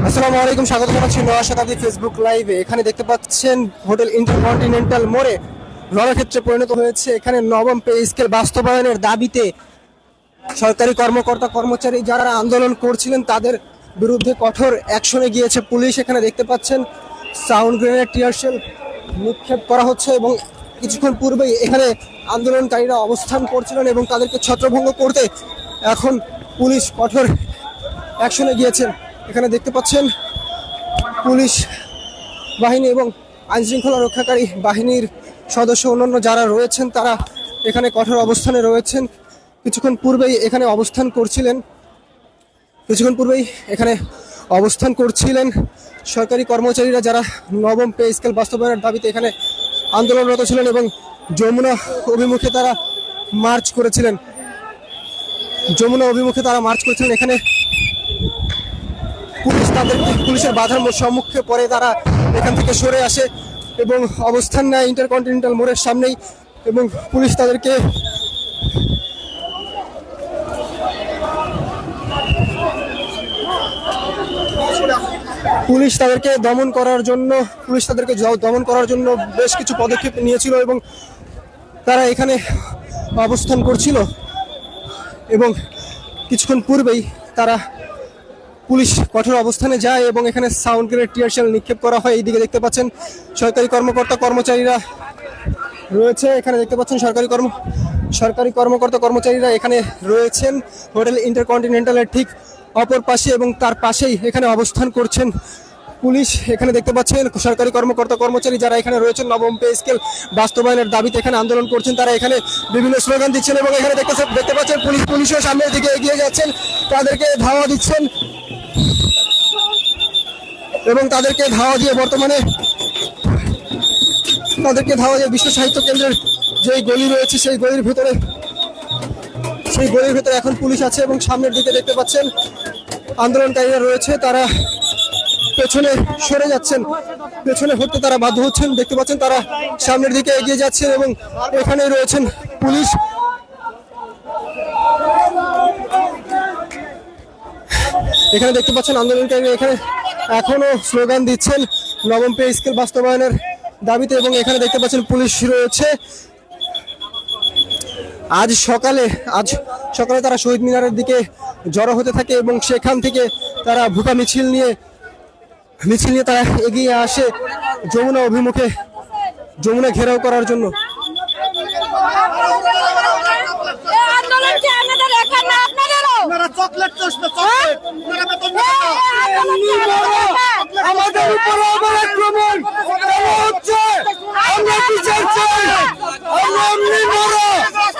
আসসালামু আলাইকুম, স্বাগত জানাচ্ছি নয়া শতাব্দী ফেসবুক লাইভে। এখানে দেখতে পাচ্ছেন হোটেল ইন্টারকন্টিনেন্টাল মোড়ে রণক্ষেত্রে পরিণত হয়েছে। এখানে নবম পে স্কেল বাস্তবায়নের দাবিতে সরকারি কর্মকর্তা কর্মচারী যারা আন্দোলন করছিলেন তাদের বিরুদ্ধে কঠোর অ্যাকশনে গিয়েছে পুলিশ। এখানে দেখতে পাচ্ছেন সাউন্ড গ্রেনেড, টিয়ারশেল নিক্ষেপ করা হচ্ছে এবং কিছুক্ষণ পূর্বেই এখানে আন্দোলনকারীরা অবস্থান করছিলেন এবং তাদেরকে ছত্রভঙ্গ করতে এখন পুলিশ কঠোর অ্যাকশনে গিয়েছেন। এখানে দেখতে পাচ্ছেন পুলিশ বাহিনী এবং আইনশৃঙ্খলা রক্ষাকারী বাহিনীর সদস্য অন্যান্য যারা রয়েছেন তারা এখানে কঠোর অবস্থানে রয়েছেন। কিছুক্ষণ পূর্বেই এখানে অবস্থান করছিলেন সরকারি কর্মচারীরা যারা নবম পে স্কেল বাস্তবায়নের দাবিতে এখানে আন্দোলনরত ছিলেন এবং যমুনা অভিমুখে তারা মার্চ করেছিলেন। এখানে পুলিশের বাধার সম্মুখে পরে তারা এখান থেকে সরে আসে এবং অবস্থান নেয় ইন্টারকন্টিনেন্টাল মোড়ের সামনেই এবং পুলিশ তাদেরকে দমন করার জন্য বেশ কিছু পদক্ষেপ নিয়েছিল এবং তারা এখানে অবস্থান করছিল এবং কিছুক্ষণ পূর্বেই পুলিশ কঠোর অবস্থানে যায় এবং এখানে সাউন্ড গ্রেনেড, টিয়ারশেল নিক্ষেপ করা হয়। এইদিকে দেখতে পাচ্ছেন সরকারি কর্মচারীরা রয়েছে। এখানে দেখতে পাচ্ছেন সরকারি কর্মচারীরা এখানে রয়েছেন হোটেল ইন্টারকন্টিনেন্টালের ঠিক অপর পাশে এবং তার পাশেই এখানে অবস্থান করছেন পুলিশ। এখানে দেখতে পাচ্ছেন সরকারি কর্মচারী যারা এখানে রয়েছেন নবম পে স্কেল বাস্তবায়নের দাবিতে এখানে আন্দোলন করছেন, তারা এখানে বিভিন্ন স্লোগান দিচ্ছেন এবং এখানে দেখতে পাচ্ছেন পুলিশও সামনের দিকে এগিয়ে যাচ্ছেন, তাদেরকে ধাওয়া দিচ্ছেন এবং তাদেরকে ধাওয়া দিয়ে বিশ্ব সাহিত্য কেন্দ্রের যে গলি রয়েছে সেই গলির ভিতরে এখন পুলিশ আছে এবং সামনের দিকে দেখতে পাচ্ছেন আন্দোলনকারীরা রয়েছে, তারা পেছনে সরে যাচ্ছেন, পেছনে হতে তারা বাধ্য হচ্ছেন। দেখতে পাচ্ছেন তারা সামনের দিকে এগিয়ে যাচ্ছেন এবং এখানে রয়েছেন পুলিশ। এখানে দেখতে পাচ্ছেন আন্দোলনকারীরা এখানে এখনো স্লোগান দিচ্ছেন নবম পে স্কেল বাস্তবায়নের দাবিতে এবং এখানে দেখতে পাচ্ছেন পুলিশ রয়েছে। আজ সকালে তারা শহীদ মিনারের দিকে জড়ো হতে থাকে এবং সেখান থেকে তারা ভুটা মিছিল নিয়ে তারা এগিয়ে আসে যমুনা অভিমুখে, যমুনা ঘেরাও করার জন্য। আমাদের উপর আবার আক্রমণ হচ্ছে, আমরা বিচার চাই,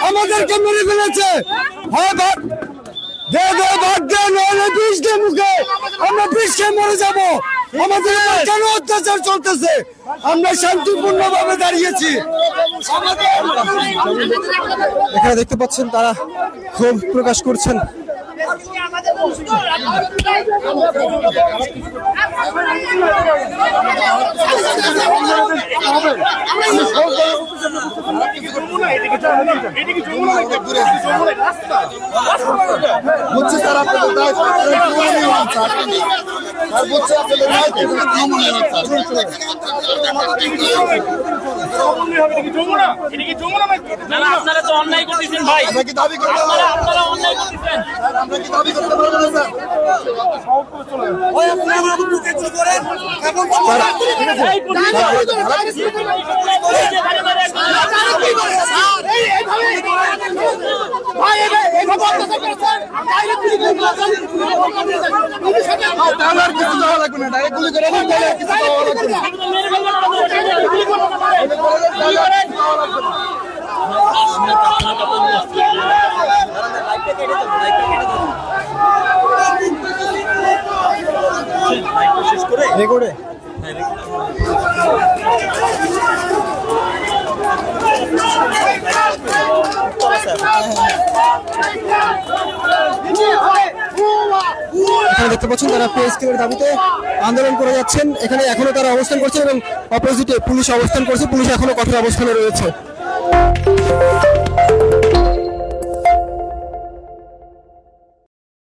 আমাদেরকে মেরে ফেলেছে। আমরা বিষকে মরে যাব, আমাদের কেন অত্যাচার চলতেছে? আমরা শান্তিপূর্ণ ভাবে দাঁড়িয়েছি। এখানে দেখতে পাচ্ছেন তারা ক্ষোভ প্রকাশ করছেন। আপনারা তো অন্যায় করতেছেন ভাই, আপনারা অন্যায় করতেছেন। রেকর্ডে এখানে দেখতে পাচ্ছেন তারা পে স্কেলের দাবিতে আন্দোলন করে যাচ্ছেন। এখানে এখনো তারা অবস্থান করছে এবং অপোজিটে পুলিশ অবস্থান করছে, পুলিশ এখনো কঠোর অবস্থানে রয়েছে।